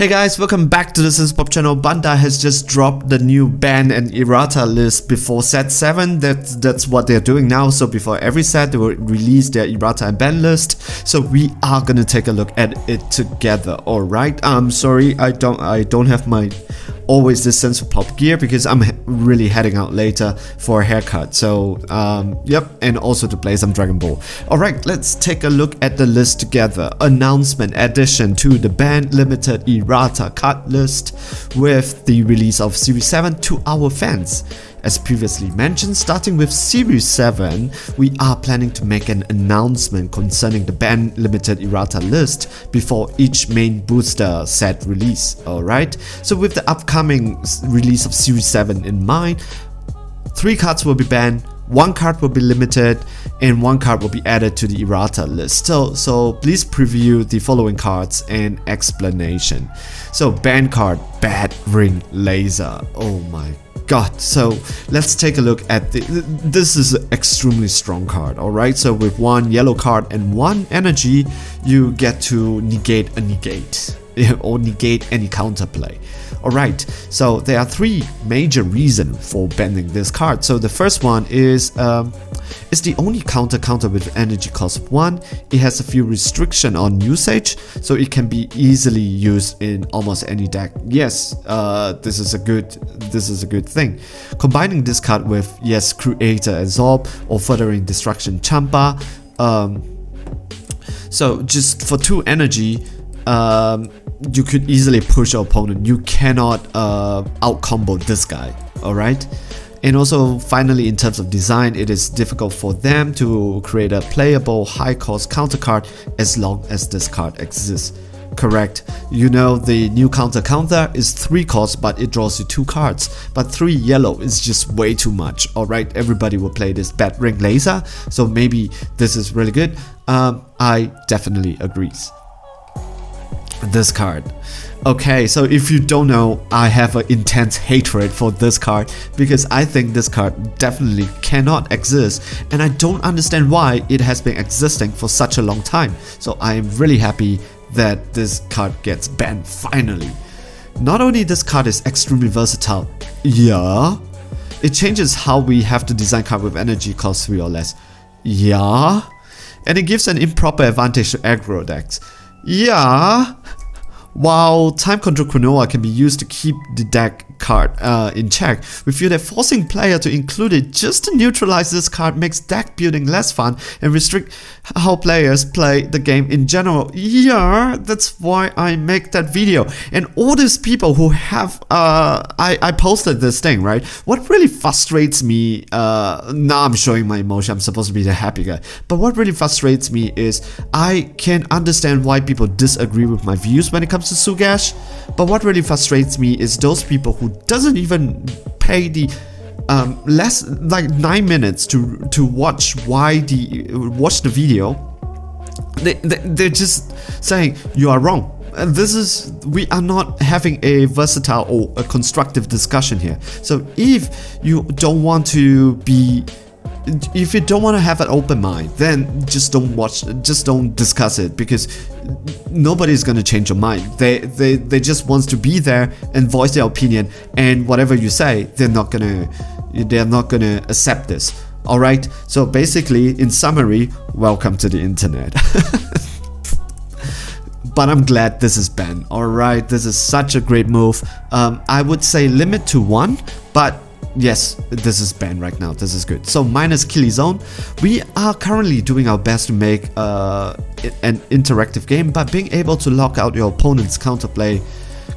Hey guys, welcome back to the Pop channel. Bandai has just dropped the new ban and errata list before set 7. That's what they're doing now. So before every set, they will release their errata and ban list. So we are gonna take a look at it together. Alright. I'm sorry, I don't have my always this sense of pop gear because I'm really heading out later for a haircut. So yep, and also to play some Dragon Ball. Alright, let's take a look at the list together. Announcement addition to the band limited errata card list with the release of Series 7 to our fans. As previously mentioned, starting with Series 7, we are planning to make an announcement concerning the band limited errata list before each main booster set release. Alright, so with the upcoming release of Series 7 in mind, 3 cards will be banned, 1 card will be limited, and 1 card will be added to the errata list. So please preview the following cards and explanation. So banned card, Bad Ring Laser. Oh my god. So let's take a look at this is an extremely strong card. Alright, so with 1 yellow card and 1 energy, you get to negate a negate or negate any counterplay. Alright, so there are 3 major reasons for banning this card. So the first one is it's the only counter with energy cost of 1. It has a few restrictions on usage, so it can be easily used in almost any deck. Yes, this is a good thing. Combining this card with Creator Absorb or Furthering Destruction Champa. So just for 2 energy, you could easily push your opponent. You cannot out-combo this guy, alright? And also, finally, in terms of design, it is difficult for them to create a playable high-cost counter card as long as this card exists. Correct. You know, the new counter is 3 costs, but it draws you 2 cards. But 3 yellow is just way too much. Alright, everybody will play this Bad Ring Laser, so maybe this is really good. I definitely agree. This card. Okay, so if you don't know, I have an intense hatred for this card because I think this card definitely cannot exist, and I don't understand why it has been existing for such a long time. So I am really happy that this card gets banned finally. Not only this card is extremely versatile, yeah, it changes how we have to design card with energy cost 3 or less, yeah, and it gives an improper advantage to aggro decks. Yeah, while Time Control Chronoa can be used to keep the deck card in check, we feel that forcing player to include it just to neutralize this card makes deck building less fun and restrict how players play the game in general. Yeah, that's why I make that video. And all these people who have I posted this thing, right? What really frustrates me, now I'm showing my emotion, I'm supposed to be the happy guy, but what really frustrates me is I can understand why people disagree with my views when it comes to Shugesh, but what really frustrates me is those people who doesn't even pay the less like 9 minutes to watch the video. They're just saying you are wrong. We are not having a versatile or a constructive discussion here. So if you don't want to have an open mind, then just don't discuss it, because nobody's gonna change your mind. They just want to be there and voice their opinion, and whatever you say, they're not gonna accept this. Alright, so basically, in summary, welcome to the internet. But I'm glad this is banned. Alright, this is such a great move. I would say limit to 1, but yes, this is banned right now. This is good. So minus Killy Zone. We are currently doing our best to make an interactive game, but being able to lock out your opponent's counterplay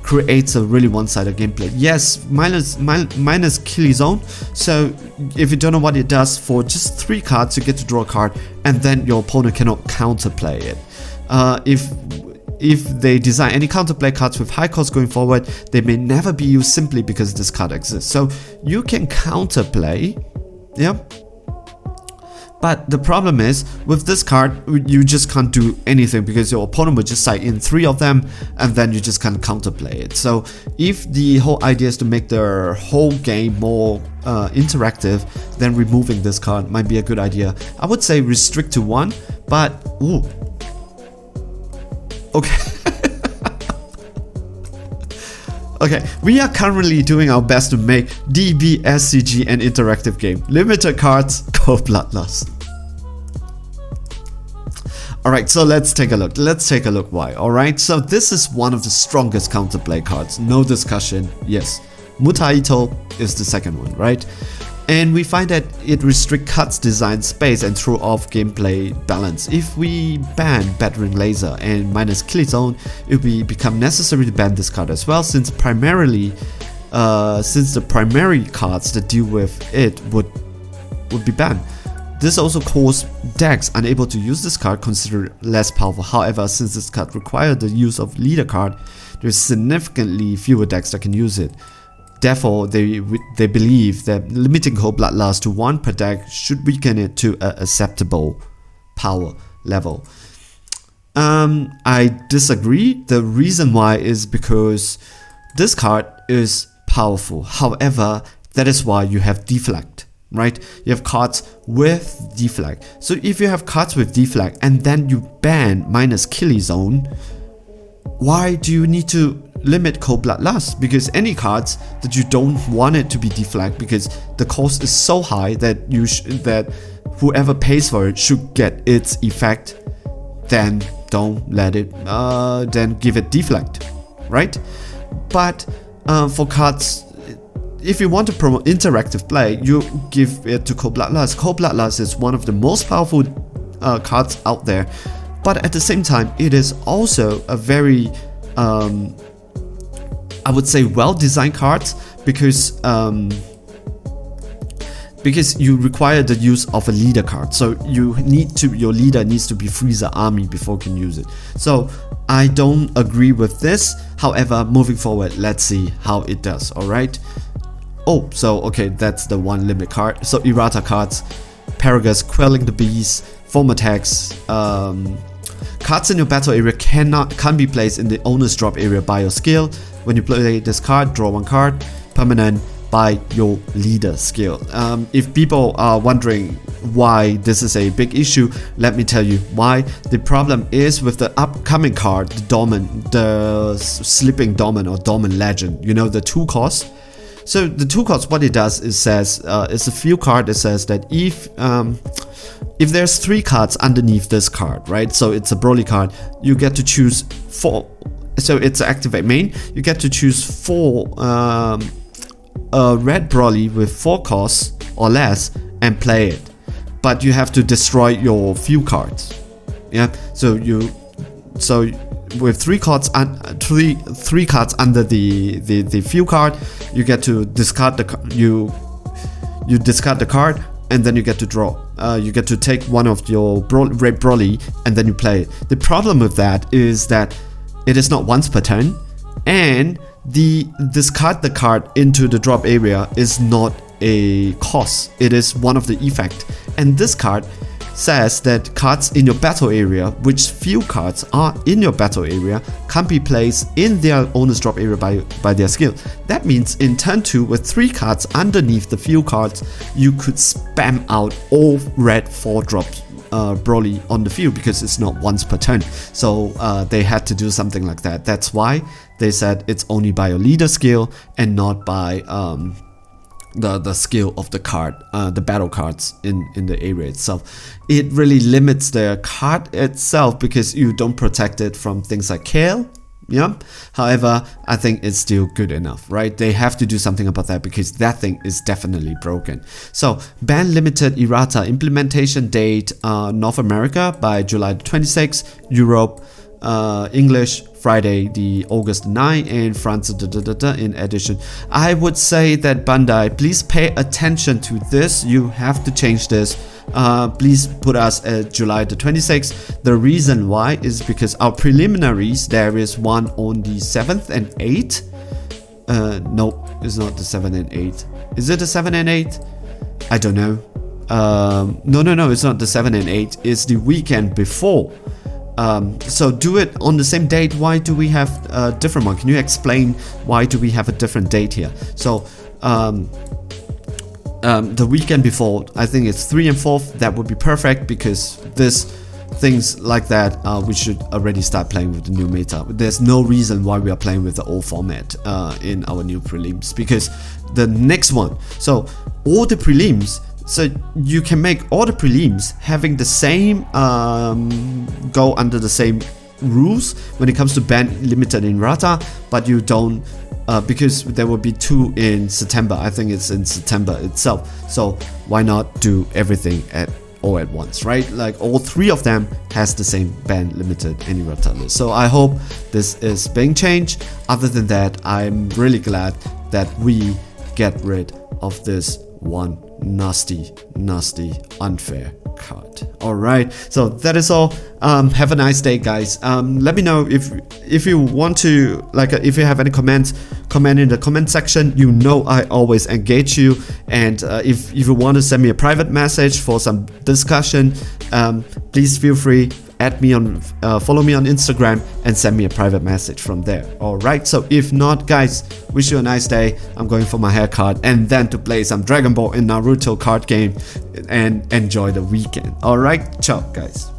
creates a really one-sided gameplay. Yes, minus Killy Zone. So if you don't know what it does, for just 3 cards you get to draw a card, and then your opponent cannot counterplay it. If they design any counterplay cards with high cost going forward, they may never be used simply because this card exists. So you can counterplay, yeah. But the problem is, with this card, you just can't do anything because your opponent will just side in 3 of them, and then you just can't counterplay it. So if the whole idea is to make the whole game more interactive, then removing this card might be a good idea. I would say restrict to 1, but ooh. Okay. Okay, we are currently doing our best to make DBSCG an interactive game. Limited cards, Cold Bloodlust. Alright, so let's take a look. Let's take a look why. Alright, so this is one of the strongest counterplay cards. No discussion. Yes. Mutaito is the second one, right? And we find that it restricts cards design space and throw off gameplay balance. If we ban Battering Laser and minus Killing Zone, it will become necessary to ban this card as well, since the primary cards that deal with it would be banned. This also caused decks unable to use this card considered less powerful. However, since this card requires the use of leader card, there's significantly fewer decks that can use it. Therefore, they believe that limiting Cold Bloodlust to 1 per deck should weaken it to an acceptable power level. I disagree. The reason why is because this card is powerful. However, that is why you have deflect. Right? You have cards with deflect. So if you have cards with deflect and then you ban minus Killing Zone, why do you need to limit Cold Bloodlust? Because any cards that you don't want it to be deflect, because the cost is so high that that whoever pays for it should get its effect, then don't let it. Then give it deflect, right? But for cards, if you want to promote interactive play, you give it to Cold Bloodlust. Cold Bloodlust is one of the most powerful cards out there, but at the same time, it is also a very, I would say, well-designed card because you require the use of a leader card. So your leader needs to be Freezer Army before you can use it. So I don't agree with this. However, moving forward, let's see how it does. All right. Oh, so okay, that's the one limit card. So errata cards, Paragus, Quelling the Beast, Foam attacks. Cards in your battle area can't be placed in the owner's drop area by your skill. When you play this card, draw 1 card, permanent by your leader skill. If people are wondering why this is a big issue, let me tell you why. The problem is with the upcoming card, the Sleeping Dormant or Dormant Legend. You know, the 2 cost. So the 2 cards, what it does is says it's a few card that says that if there's 3 cards underneath this card, right? So it's a Broly card, you get to choose 4. So it's activate main. You get to choose 4 red Broly with 4 costs or less and play it. But you have to destroy your few cards. Yeah. So with 3 cards three cards under the field card, you get to discard you discard the card, and then you get to draw. You get to take one of your red Broly and then you play it. The problem with that is that it is not once per turn, and the discard the card into the drop area is not a cost. It is one of the effect, and this card says that cards in your battle area, which few cards are in your battle area, can't be placed in their owner's drop area by their skill. That means in turn 2, with 3 cards underneath the few cards, you could spam out all red 4 drops Broly on the field, because it's not once per turn. So they had to do something like that. That's why they said it's only by your leader skill and not by the skill of the card, the battle cards in the area itself. It really limits the card itself because you don't protect it from things like Kale. Yeah. However, I think it's still good enough, right? They have to do something about that because that thing is definitely broken. So, ban limited errata implementation date, North America by July 26th, Europe, English Friday the August 9, and France in addition. I would say that Bandai, please pay attention to this. You have to change this. Please put us at July the 26th. The reason why is because our preliminaries, there is one on the 7th and 8th. No, it's not the 7th and 8th. Is it the 7th and 8th? I don't know. No, it's not the 7th and 8th. It's the weekend before. So do it on the same date. Why do we have a different one? Can you explain why do we have a different date here? So the weekend before, I think it's 3 and 4th. That would be perfect because this things like that, we should already start playing with the new meta. There's no reason why we are playing with the old format in our new prelims, because the next one, so all the prelims, so you can make all the prelims having the same go under the same rules when it comes to ban limited in Rata, but you don't, because there will be 2 in September. I think it's in September itself, so why not do everything all at once, right? Like all 3 of them has the same ban limited any Rata list. So I hope this is being changed. Other than that, I'm really glad that we get rid of this one nasty unfair card. All right, so that is all. Have a nice day, guys. Let me know if you want to, like, if you have any comments, comment in the comment section. You know I always engage you, and if you want to send me a private message for some discussion, please feel free. Add me on, follow me on Instagram and send me a private message from there. Alright, so if not, guys, wish you a nice day. I'm going for my haircut and then to play some Dragon Ball and Naruto card game and enjoy the weekend. Alright, ciao guys.